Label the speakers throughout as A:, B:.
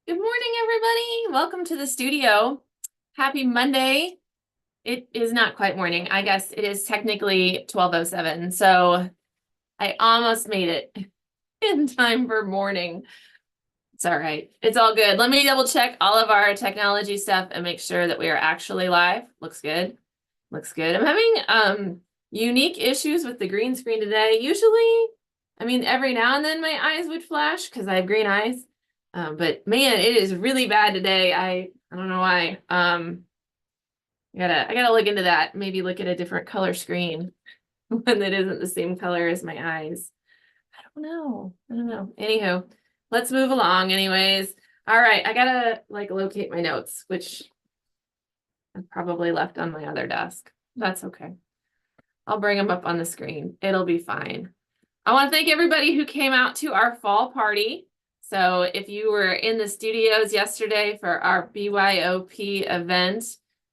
A: Good morning, everybody. Welcome to the studio. Happy Monday. It is not quite morning. I guess it is technically 12:07, so I almost made it in time for morning. It's all right. It's all good. Let me double check all of our technology stuff and make sure that we are actually live. Looks good. Looks good. I'm having unique issues with the green screen today. Usually, I mean, every now and then my eyes would flash because I have green eyes. But man, it is really bad today. I don't know why. I gotta look into that. Maybe look at a different color screen one that isn't the same color as my eyes. I don't know. I don't know. Anywho, let's move along anyways. All right, I gotta like locate my notes, which I probably left on my other desk. That's okay. I'll bring them up on the screen. It'll be fine. I want to thank everybody who came out to our fall party. So if you were in the studios yesterday for our BYOP event,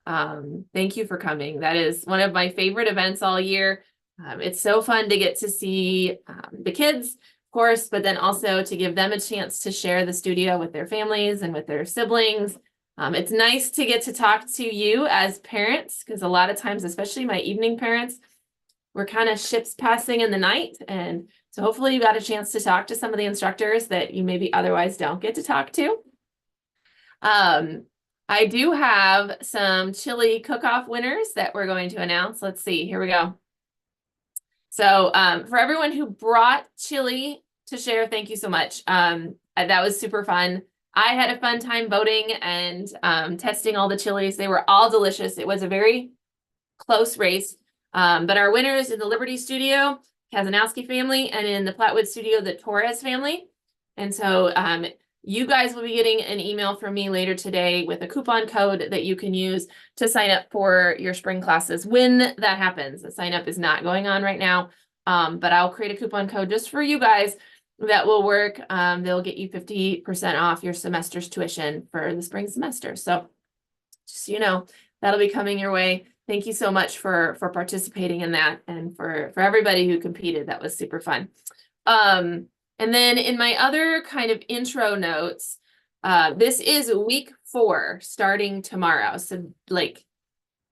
A: thank you for coming. That is one of my favorite events all year. It's so fun to get to see the kids, of course, but then also to give them a chance to share the studio with their families and with their siblings. It's nice to get to talk to you as parents, because a lot of times, especially my evening parents, we're kind of ships passing in the night. And so hopefully you got a chance to talk to some of the instructors that you maybe otherwise don't get to talk to. I do have some chili cook-off winners that we're going to announce. Let's see, here we go. So for everyone who brought chili to share, thank you so much. That was super fun. I had a fun time voting and testing all the chilies. They were all delicious. It was a very close race. But our winners in the Liberty studio, Kazanowski family, and in the Flatwood studio, the Torres family. And so you guys will be getting an email from me later today with a coupon code that you can use to sign up for your spring classes when that happens. The sign up is not going on right now, but I'll create a coupon code just for you guys that will work. They'll get you 50% off your semester's tuition for the spring semester. So just so you know, that'll be coming your way. Thank you so much for participating in that, and for everybody who competed. That was super fun. And then in my other kind of intro notes, this is week 4 starting tomorrow. So like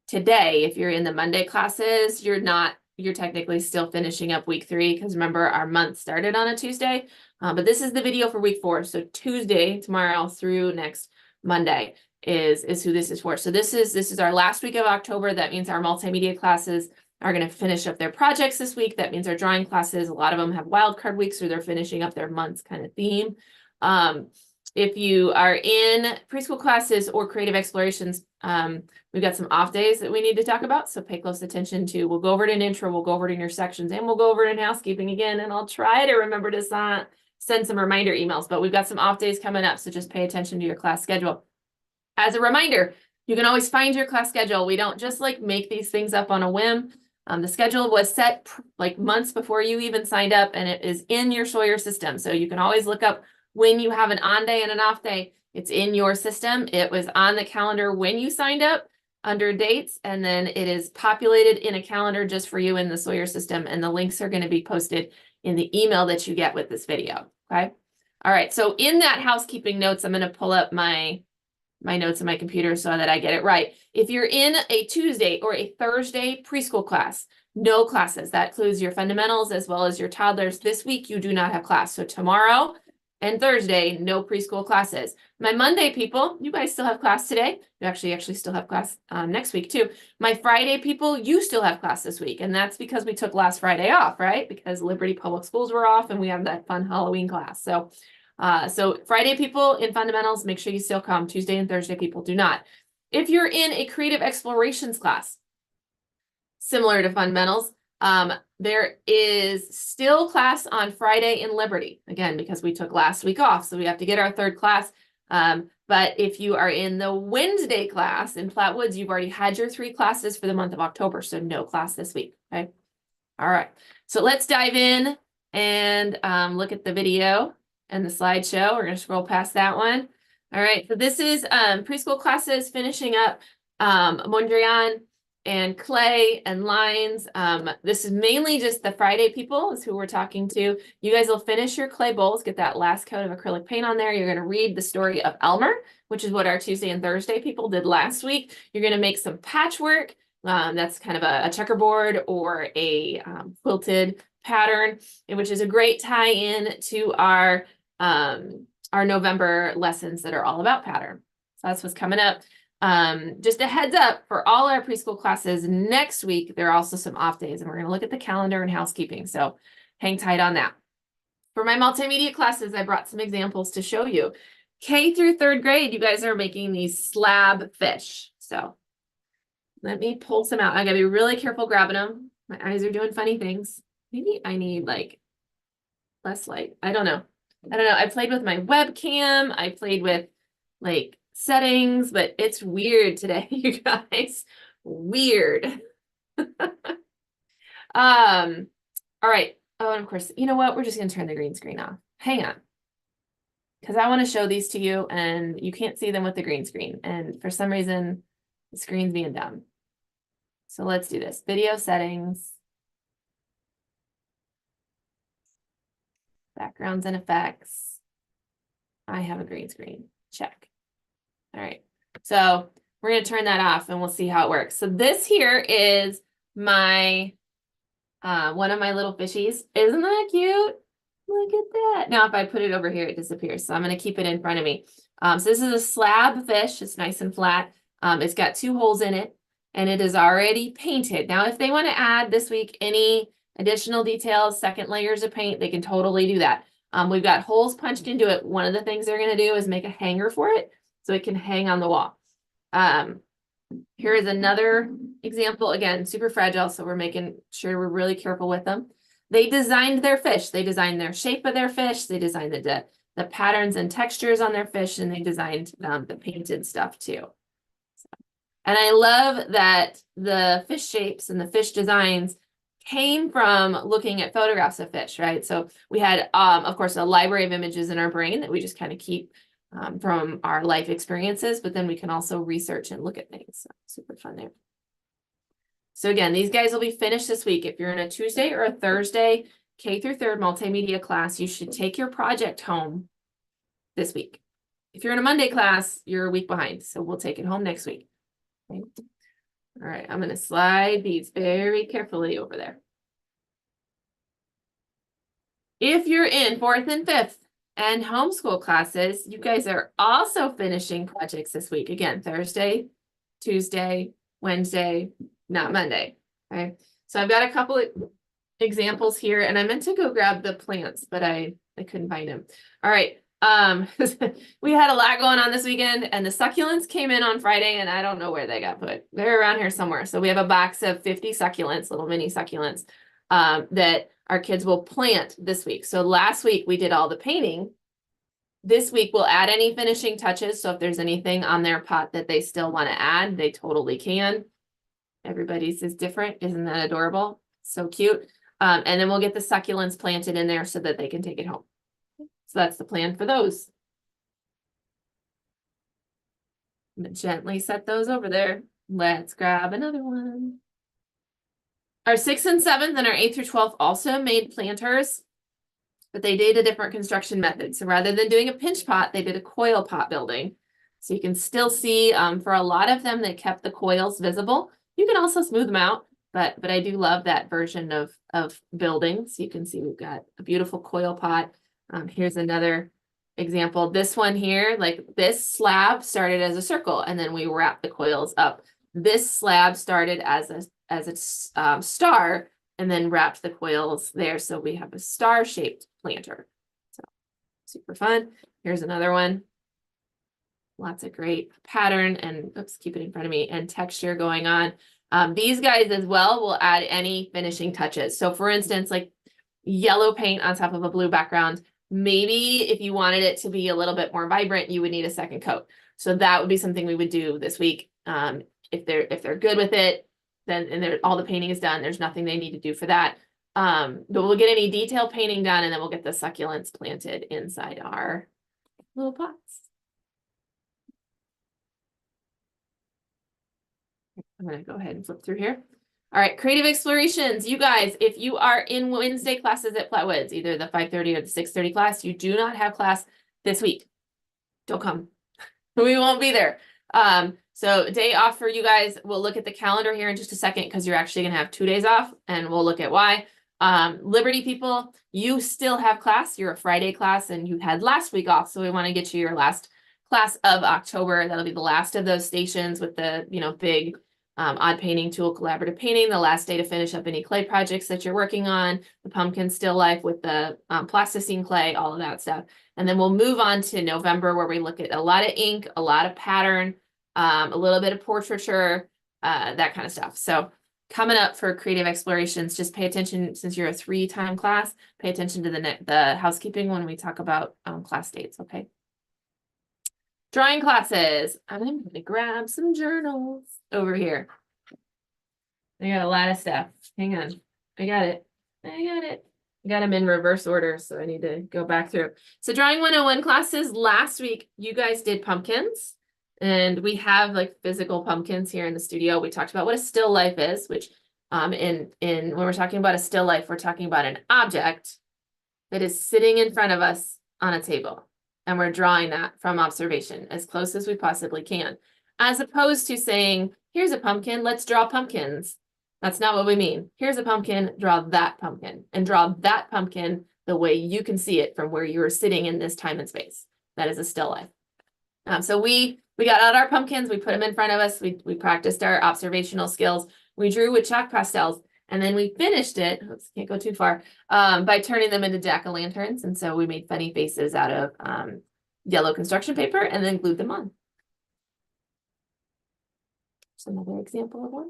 A: today, if you're in the Monday classes, you're technically still finishing up week 3, because remember our month started on a Tuesday. But this is the video for week 4. So Tuesday, tomorrow through next Monday is who this is for. So this is our last week of October. That means our multimedia classes are going to finish up their projects this week. That means our drawing classes, a lot of them have wildcard weeks, or they're finishing up their months kind of theme. If you are in preschool classes or creative explorations, we've got some off days that we need to talk about. So pay close attention to. We'll go over it in intro, we'll go over it in your sections, and we'll go over it in housekeeping again. And I'll try to remember to send some reminder emails, but we've got some off days coming up. So just pay attention to your class schedule. As a reminder, you can always find your class schedule. We don't just like make these things up on a whim. The schedule was set like months before you even signed up, and it is in your Sawyer system. So you can always look up when you have an on day and an off day. It's in your system. It was on the calendar when you signed up under dates, and then it is populated in a calendar just for you in the Sawyer system. And the links are going to be posted in the email that you get with this video. Okay. All right. So in that housekeeping notes, I'm going to pull up my notes on my computer so that I get it right. If you're in a Tuesday or a Thursday preschool class, no classes. That includes your fundamentals as well as your toddlers. This week, you do not have class. So tomorrow and Thursday, no preschool classes. My Monday people, you guys still have class today. You actually still have class next week too. My Friday people, you still have class this week. And that's because we took last Friday off, right? Because Liberty Public Schools were off and we have that fun Halloween class. So Friday people in fundamentals, make sure you still come. Tuesday and Thursday people do not. If you're in a creative explorations class, similar to fundamentals, there is still class on Friday in Liberty, again, because we took last week off. So we have to get our 3rd class. But if you are in the Wednesday class in Flatwoods, you've already had your 3 classes for the month of October. So no class this week. Okay. All right. So let's dive in and look at the video and the slideshow. We're going to scroll past that one. All right, so this is preschool classes finishing up. Mondrian, and clay and lines. This is mainly just the Friday people is who we're talking to. You guys will finish your clay bowls, get that last coat of acrylic paint on there. You're going to read the story of Elmer, which is what our Tuesday and Thursday people did last week. You're going to make some patchwork. That's kind of a checkerboard or a quilted pattern, which is a great tie-in to our November lessons that are all about pattern. So that's what's coming up. Just a heads up for all our preschool classes next week, there are also some off days, and we're going to look at the calendar and housekeeping. So hang tight on that. For my multimedia classes, I brought some examples to show you. K through third grade, you guys are making these slab fish. So let me pull some out. I gotta be really careful grabbing them. My eyes are doing funny things. Maybe I need like less light. I don't know. I played with my webcam. I played with like settings, but it's weird today, you guys. Weird. All right. Oh, and of course, you know what? We're just gonna turn the green screen off. Hang on. Because I want to show these to you and you can't see them with the green screen. And for some reason, the screen's being dumb. So let's do this. Video settings. Backgrounds and effects. I have a green screen. Check. All right. So we're going to turn that off and we'll see how it works. So this here is my, one of my little fishies. Isn't that cute? Look at that. Now, if I put it over here, it disappears. So I'm going to keep it in front of me. So this is a slab fish. It's nice and flat. It's got 2 holes in it and it is already painted. Now, if they want to add this week any additional details, second layers of paint, they can totally do that. We've got holes punched into it. One of the things they're going to do is make a hanger for it so it can hang on the wall. Here is another example. Again, super fragile. So we're making sure we're really careful with them. They designed their fish. They designed their shape of their fish. They designed the patterns and textures on their fish, and they designed the painted stuff too. And I love that the fish shapes and the fish designs came from looking at photographs of fish, right? So we had, of course, a library of images in our brain that we just kind of keep from our life experiences, but then we can also research and look at things. So super fun there. So again, these guys will be finished this week. If you're in a Tuesday or a Thursday K through 3rd multimedia class, you should take your project home this week. If you're in a Monday class, you're a week behind. So we'll take it home next week. Okay. All right, I'm going to slide these very carefully over there. If you're in 4th and 5th and homeschool classes, you guys are also finishing projects this week. Again, Thursday, Tuesday, Wednesday, not Monday. Okay, so I've got a couple of examples here, and I meant to go grab the plants, but I couldn't find them. All right. We had a lot going on this weekend, and the succulents came in on Friday, and I don't know where they got put. They're around here somewhere. So we have a box of 50 succulents, little mini succulents, that our kids will plant this week. So last week we did all the painting. This week we'll add any finishing touches. So if there's anything on their pot that they still want to add, they totally can. Everybody's is different. Isn't that adorable? So cute. And then we'll get the succulents planted in there so that they can take it home. So that's the plan for those. I'm gonna gently set those over there. Let's grab another one. Our 6th and 7th and our 8th through 12th also made planters, but they did a different construction method. So rather than doing a pinch pot, they did a coil pot building. So you can still see, for a lot of them, they kept the coils visible. You can also smooth them out, but I do love that version of building. So you can see we've got a beautiful coil pot. Here's another example. This one here, like this slab started as a circle, and then we wrap the coils up. This slab started as a star, and then wrapped the coils there. So we have a star-shaped planter. So super fun. Here's another one. Lots of great pattern and, oops, keep it in front of me, and texture going on. These guys as well will add any finishing touches. So for instance, like yellow paint on top of a blue background. Maybe if you wanted it to be a little bit more vibrant, you would need a second coat. So that would be something we would do this week. If they're good with it, then all the painting is done. There's nothing they need to do for that. But we'll get any detailed painting done, and then we'll get the succulents planted inside our little pots. I'm going to go ahead and flip through here. All right, creative explorations. You guys, if you are in Wednesday classes at Flatwoods, either the 5:30 or the 6:30 class, you do not have class this week. Don't come. We won't be there. So day off for you guys. We'll look at the calendar here in just a second because you're actually going to have 2 days off, and we'll look at why. Liberty people, you still have class. You're a Friday class, and you had last week off, so we want to get you your last class of October. That'll be the last of those stations with the, big odd painting tool, collaborative painting, the last day to finish up any clay projects that you're working on, the pumpkin still life with the plasticine clay, all of that stuff. And then we'll move on to November, where we look at a lot of ink, a lot of pattern, a little bit of portraiture, that kind of stuff. So coming up for creative explorations, just pay attention, since you're a 3-time class, pay attention to the housekeeping when we talk about class dates, okay? Drawing classes. I'm going to grab some journals over here. I got a lot of stuff. Hang on. I got it. I got them in reverse order, so I need to go back through. So Drawing 101 classes, last week, you guys did pumpkins. And we have like physical pumpkins here in the studio. We talked about what a still life is, which when we're talking about a still life, we're talking about an object that is sitting in front of us on a table. And we're drawing that from observation as close as we possibly can, as opposed to saying, here's a pumpkin, let's draw pumpkins. That's not what we mean. Here's a pumpkin, draw that pumpkin, and draw that pumpkin the way you can see it from where you are sitting in this time and space. That is a still life. So we got out our pumpkins, we put them in front of us, we practiced our observational skills, we drew with chalk pastels, and then we finished it, oops, can't go too far, by turning them into jack-o'-lanterns. And so we made funny faces out of yellow construction paper and then glued them on. Just another example of one.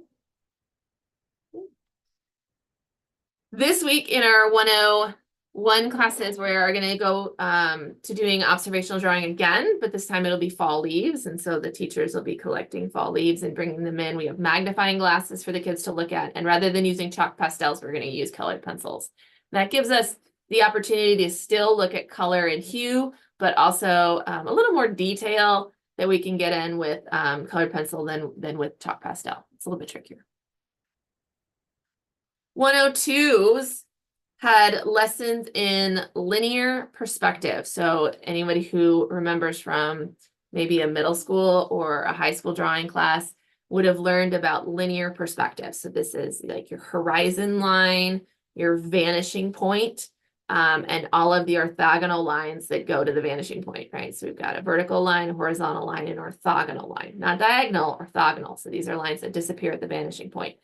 A: This week in our 101 classes, we are going to go to doing observational drawing again, but this time it'll be fall leaves. And so the teachers will be collecting fall leaves and bringing them in. We have magnifying glasses for the kids to look at. And rather than using chalk pastels, we're going to use colored pencils. That gives us the opportunity to still look at color and hue, but also a little more detail that we can get in with colored pencil than with chalk pastel. It's a little bit trickier. 102s had lessons in linear perspective. So anybody who remembers from maybe a middle school or a high school drawing class would have learned about linear perspective. So this is like your horizon line, your vanishing point, and all of the orthogonal lines that go to the vanishing point, right? So we've got a vertical line, a horizontal line, and orthogonal line, not diagonal, orthogonal. So these are lines that disappear at the vanishing point.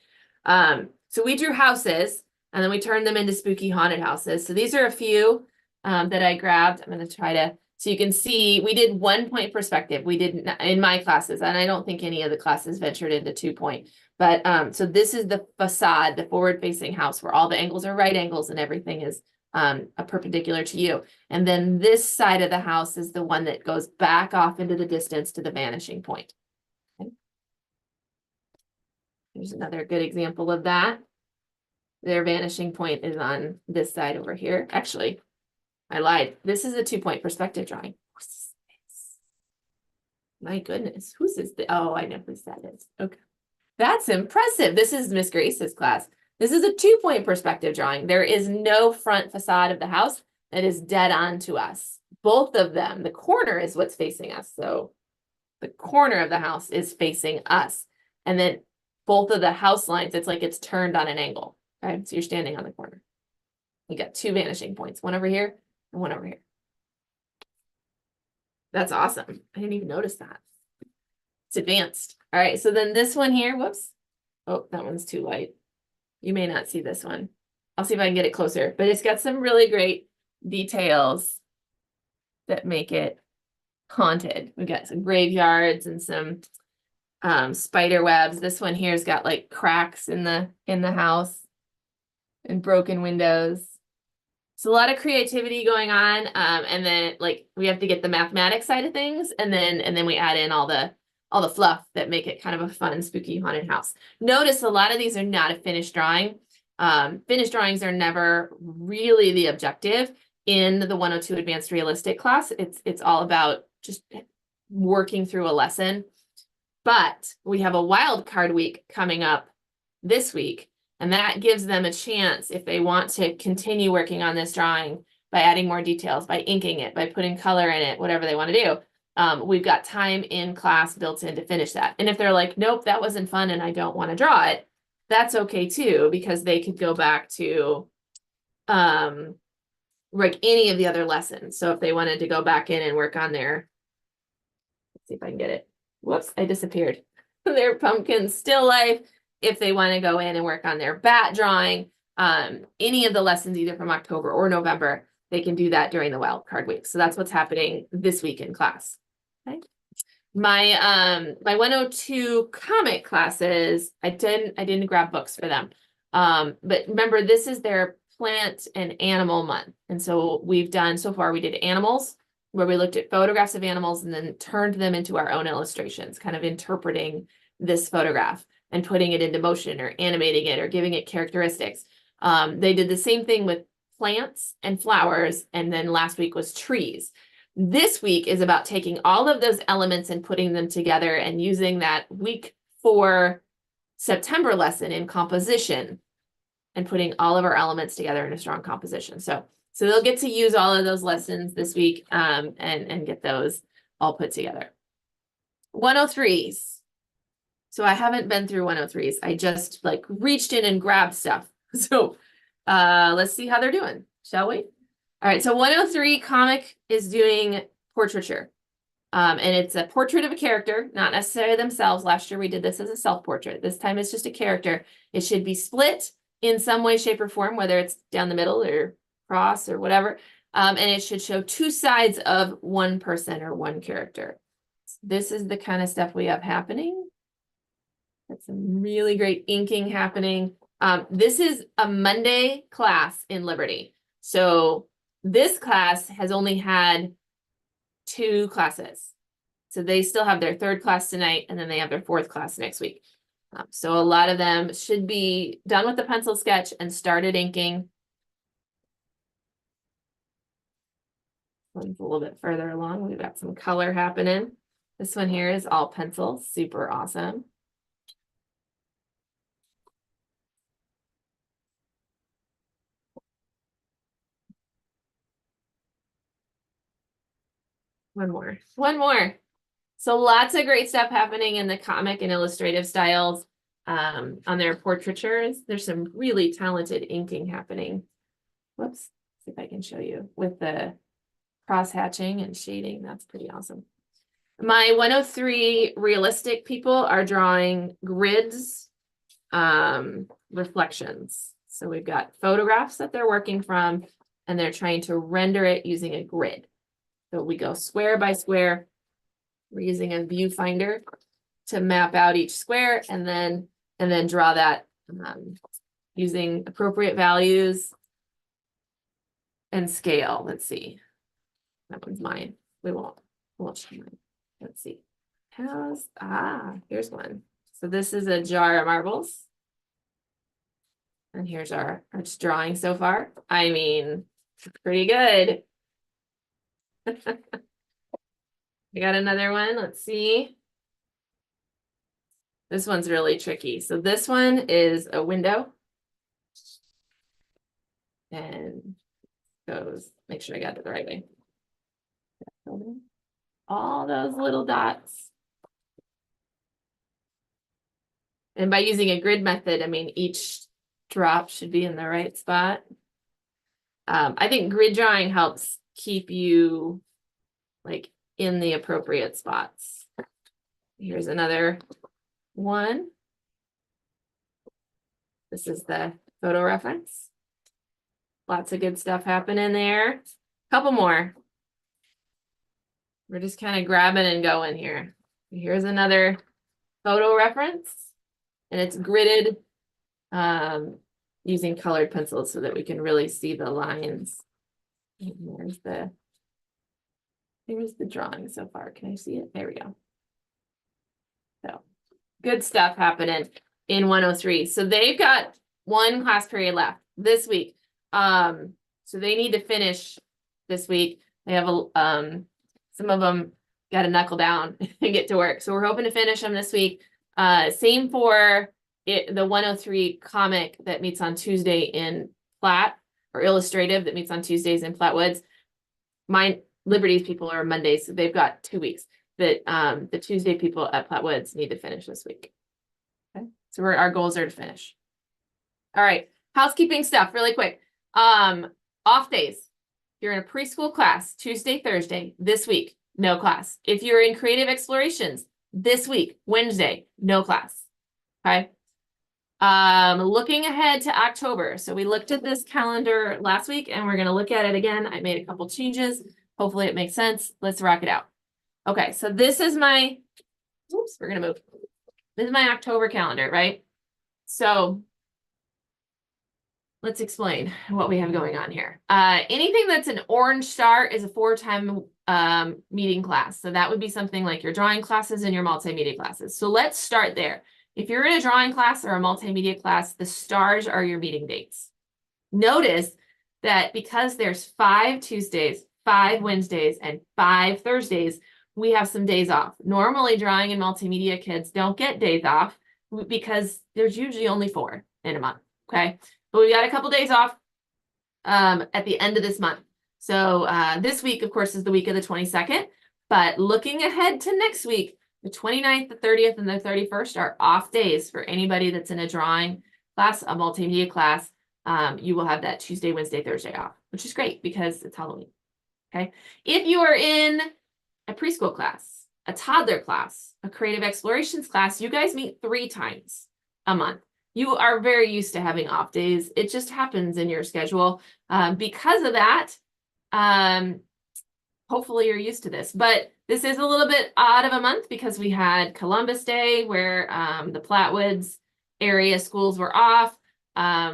A: So we drew houses, and then we turned them into spooky haunted houses. So these are a few that I grabbed. I'm going to try to, so you can see, we did 1-point perspective. We did in my classes, and I don't think any of the classes ventured into 2-point. But so this is the facade, the forward-facing house, where all the angles are right angles and everything is a perpendicular to you. And then this side of the house is the one that goes back off into the distance to the vanishing point. Okay. Here's another good example of that. Their vanishing point is on this side over here. Actually, I lied. This is a 2-point perspective drawing. My goodness, whose is the? Oh, I know whose that is. Okay, that's impressive. This is Miss Grace's class. This is a 2-point perspective drawing. There is no front facade of the house that is dead on to us. Both of them, the corner is what's facing us. So the corner of the house is facing us. And then both of the house lines, it's like it's turned on an angle. Okay, so you're standing on the corner. You got 2 vanishing points, one over here and one over here. That's awesome. I didn't even notice that. It's advanced. All right, so then this one here, whoops. Oh, that one's too light. You may not see this one. I'll see if I can get it closer, but it's got some really great details that make it haunted. We've got some graveyards and some spider webs. This one here's got like cracks in the house and broken windows. So a lot of creativity going on. And then like we have to get the mathematics side of things, and then we add in all the fluff that make it kind of a fun, spooky haunted house. Notice a lot of these are not a finished drawing. Finished drawings are never really the objective in the 102 Advanced Realistic class. It's all about just working through a lesson. But we have a wild card week coming up this week, and that gives them a chance if they want to continue working on this drawing by adding more details, by inking it, by putting color in it, whatever they want to do. We've got time in class built in to finish that. And if they're like, nope, that wasn't fun and I don't want to draw it, that's okay too, because they could go back to like any of the other lessons. So if they wanted to go back in and work on their, let's see if I can get it. Whoops, I disappeared. Their pumpkin still life. If they want to go in and work on their bat drawing, any of the lessons either from October or November, they can do that during the wild card week. So that's what's happening this week in class. Okay. My 102 comic classes, I didn't grab books for them. But remember, this is their plant and animal month. And so we've done so far, we did animals, where we looked at photographs of animals and then turned them into our own illustrations, kind of interpreting this photograph and putting it into motion or animating it or giving it characteristics. They did the same thing with plants and flowers, and then last week was trees. This week is about taking all of those elements and putting them together and using that week 4 September lesson in composition and putting all of our elements together in a strong composition. So they'll get to use all of those lessons this week and get those all put together. 103s. So I haven't been through 103s. I just like reached in and grabbed stuff. So let's see how they're doing, shall we? All right, so 103 comic is doing portraiture. And it's a portrait of a character, not necessarily themselves. Last year we did this as a self-portrait. This time it's just a character. It should be split in some way, shape, or form, whether it's down the middle or cross or whatever. And it should show 2 sides of one person or one character. This is the kind of stuff we have happening. That's some really great inking happening. This is a Monday class in Liberty. So this class has only had 2 classes. So they still have their 3rd class tonight, and then they have their 4th class next week. So a lot of them should be done with the pencil sketch and started inking. One's a little bit further along. We've got some color happening. This one here is all pencil, super awesome. One more. So lots of great stuff happening in the comic and illustrative styles. On their portraitures, there's some really talented inking happening. Whoops, see if I can show you with the cross hatching and shading. That's pretty awesome. My 103 realistic people are drawing grids, reflections. So we've got photographs that they're working from, and they're trying to render it using a grid. So we go square by square. We're using a viewfinder to map out each square and then draw that using appropriate values and scale. Let's see. That one's mine. We won't show mine. Let's see. Here's one. So this is a jar of marbles. And here's our drawing so far. I mean, pretty good. We got another one. Let's see. This one's really tricky. So this one is a window. And goes, make sure I got it the right way. All those little dots. And by using a grid method, I mean, each drop should be in the right spot. I think grid drawing helps keep you like in the appropriate spots. Here's another one. This is the photo reference. Lots of good stuff happening there. Couple more. We're just kind of grabbing and going here. Here's another photo reference, and it's gridded using colored pencils so that we can really see the lines. And here's the drawing so far. Can I see it? There we go. So good stuff happening in 103. So they've got 1 class period left this week. So they need to finish this week. They have some of them got to knuckle down and get to work. So we're hoping to finish them this week. Same for the 103 comic that meets on Tuesday in Platte, or illustrative that meets on Tuesdays in Flatwoods. My Liberties people are Mondays, so they've got 2 weeks. That the Tuesday people at Flatwoods need to finish this week. Okay, so our goals are to finish. All right, housekeeping stuff really quick. Off days. If you're in a preschool class, Tuesday, Thursday, this week, no class. If you're in creative explorations, this week, Wednesday, no class. Okay. Looking ahead to October. So we looked at this calendar last week and we're going to look at it again. I made a couple changes. Hopefully it makes sense. Let's rock it out. Okay. So this is my, oops, we're going to move. This is my October calendar, right? So let's explain what we have going on here. Anything that's an orange star is a 4-time meeting class. So that would be something like your drawing classes and your multimedia classes. So let's start there. If you're in a drawing class or a multimedia class, the stars are your meeting dates. Notice that because there's 5 Tuesdays, 5 Wednesdays, and 5 Thursdays, we have some days off. Normally, drawing and multimedia kids don't get days off because there's usually only 4 in a month, okay? But we got a couple days off at the end of this month. So this week, of course, is the week of the 22nd. But looking ahead to next week, the 29th, the 30th, and the 31st are off days for anybody that's in a drawing class, a multimedia class. You will have that Tuesday, Wednesday, Thursday off, which is great because it's Halloween. Okay. If you are in a preschool class, a toddler class, a creative explorations class, you guys meet 3 times a month. You are very used to having off days. It just happens in your schedule. Because of that, hopefully you're used to this. But this is a little bit odd of a month because we had Columbus Day where the Flatwoods area schools were off.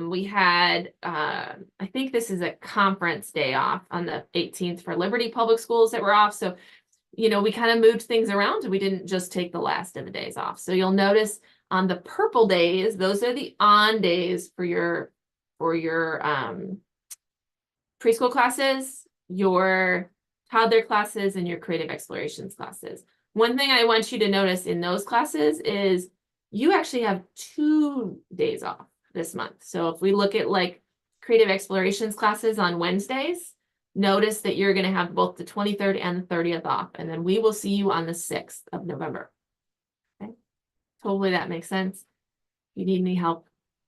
A: We had, I think this is a conference day off on the 18th for Liberty Public Schools that were off. So, you know, we kind of moved things around and we didn't just take the last of the days off. So you'll notice on the purple days, those are the on days for your preschool classes, your toddler classes, and your creative explorations classes. One thing I want you to notice in those classes is you actually have 2 days off this month. So if we look at like creative explorations classes on Wednesdays, notice that you're going to have both the 23rd and the 30th off. And then we will see you on the 6th of November. Okay. Hopefully that makes sense. If you need any help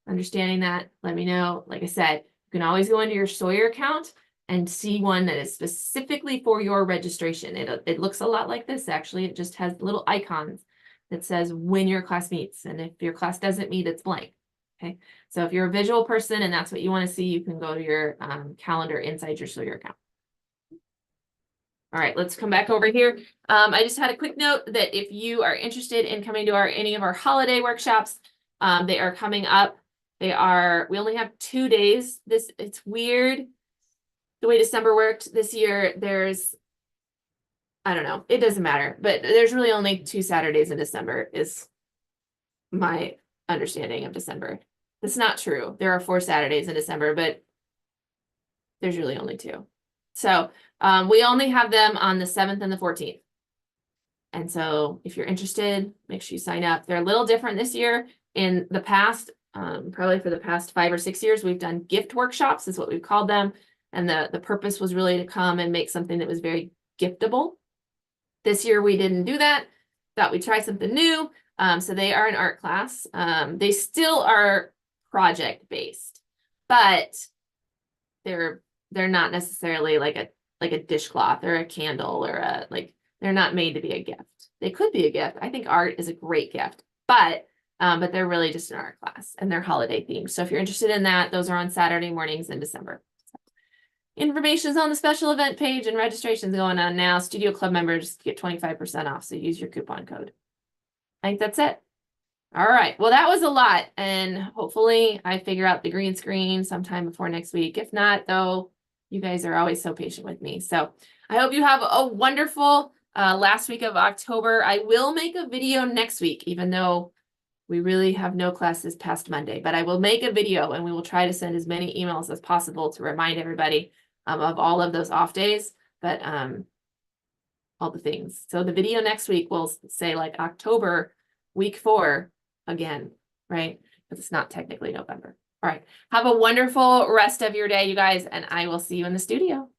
A: understanding that, let me know. Like I said, you can always go into your Sawyer account and see one that is specifically for your registration. It looks a lot like this, actually. It just has little icons that says when your class meets. And if your class doesn't meet, it's blank. Okay. So if you're a visual person and that's what you want to see, you can go to your calendar inside your Sawyer account. All right, let's come back over here. I just had a quick note that if you are interested in coming to any of our holiday workshops, they are coming up. We only have 2 days. It's weird the way December worked this year. I don't know, it doesn't matter, but there's really only 2 Saturdays in December is my understanding of December. That's not true. There are 4 Saturdays in December, but there's really only 2. So we only have them on the 7th and the 14th. And so if you're interested, make sure you sign up. They're a little different this year. In the past, probably for the past 5 or 6 years, we've done gift workshops is what we've called them. And the purpose was really to come and make something that was very giftable. This year we didn't do that. Thought we'd try something new. So they are an art class. They still are project based, but they're not necessarily like a dishcloth or a candle or they're not made to be a gift. They could be a gift. I think art is a great gift, but they're really just an art class and they're holiday themed. So if you're interested in that, those are on Saturday mornings in December. Information is on the special event page and registration's going on now. Studio Club members get 25% off. So use your coupon code. I think that's it. All right. Well, that was a lot. And hopefully I figure out the green screen sometime before next week. If not, though, you guys are always so patient with me. So I hope you have a wonderful last week of October. I will make a video next week, even though we really have no classes past Monday. But I will make a video and we will try to send as many emails as possible to remind everybody of all of those off days. But all the things. So the video next week will say like October, week 4 again, right? Because it's not technically November. All right. Have a wonderful rest of your day, you guys, and I will see you in the studio.